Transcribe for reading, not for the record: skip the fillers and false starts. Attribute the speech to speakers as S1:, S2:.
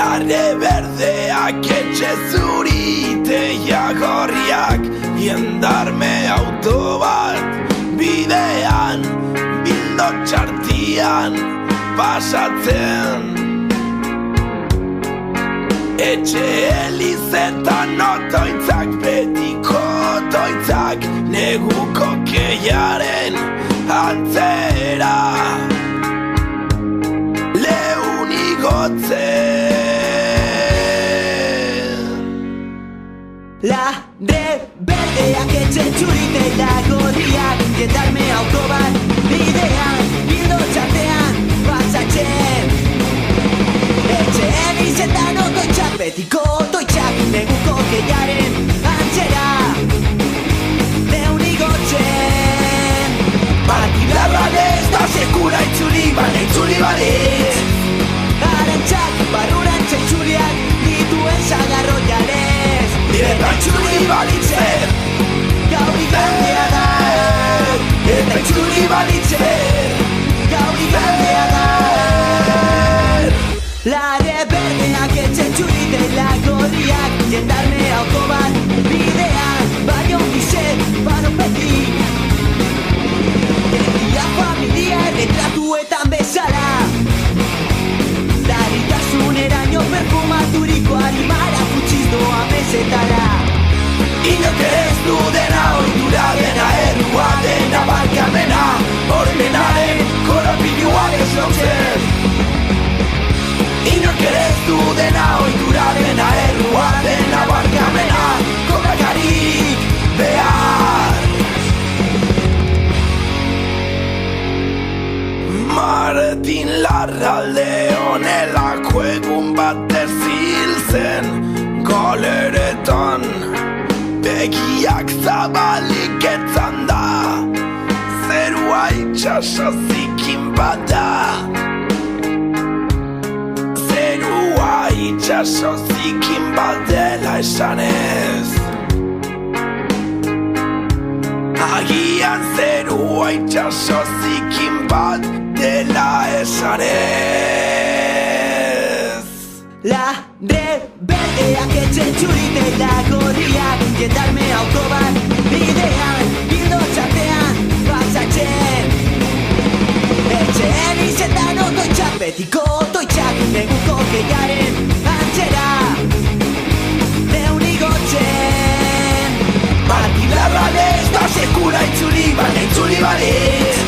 S1: Larre berdeak etxe zuriteia gorriak jendarme auto bat bidean bildo txartian pasatzen etxe elizetan otoitzak betiko otoitzak neguko keiaren antzera leun igotzen
S2: Larre berdeak etxe txuriteia gorriak jendarme auto bat bidean bildo txartean pasatzen etxe elizetan otoitzak betiko otoitzak neguko keiaren antzera leun igotzen
S1: Partidarran ez da sekula itzuli balitz
S2: Arantzak barrurantza itzuliak dituen zagarro janez
S1: Eta itzuli balitzen
S2: gaur igandea da
S1: Eta itzuli balitzen
S2: gaur igandea da Larre berdeak etxe txuriteia gorriak jendarme auto bat bidean baino gizet panopetik Egia familia erretratuetan bezala Larritasuneraino perfumaturiko animara futxiz doa mesetara
S1: Inok ez du dena ohitura dena errua dena barkamena Hormenaren korapilua deslautzen Inok ez du dena ohitura dena errua dena barkamena Kokakarik behar Martin Larralde honelako egun batez hil zen Galeretan begiak zabalik etzan da Zerua itxaso zikin bada Zerua itxaso zikin badela esanez Agian zerua itxaso zikin bat dela esanez
S2: Larre berdeak etxe txuriteia gorriak jendarme auto bat bidean bildo txartean pasatzen etxe elizetan otoitzak betiko otoitzak neguko keiaren antzera leun igotzen
S1: Partidarran ez da sekula itzuli balitz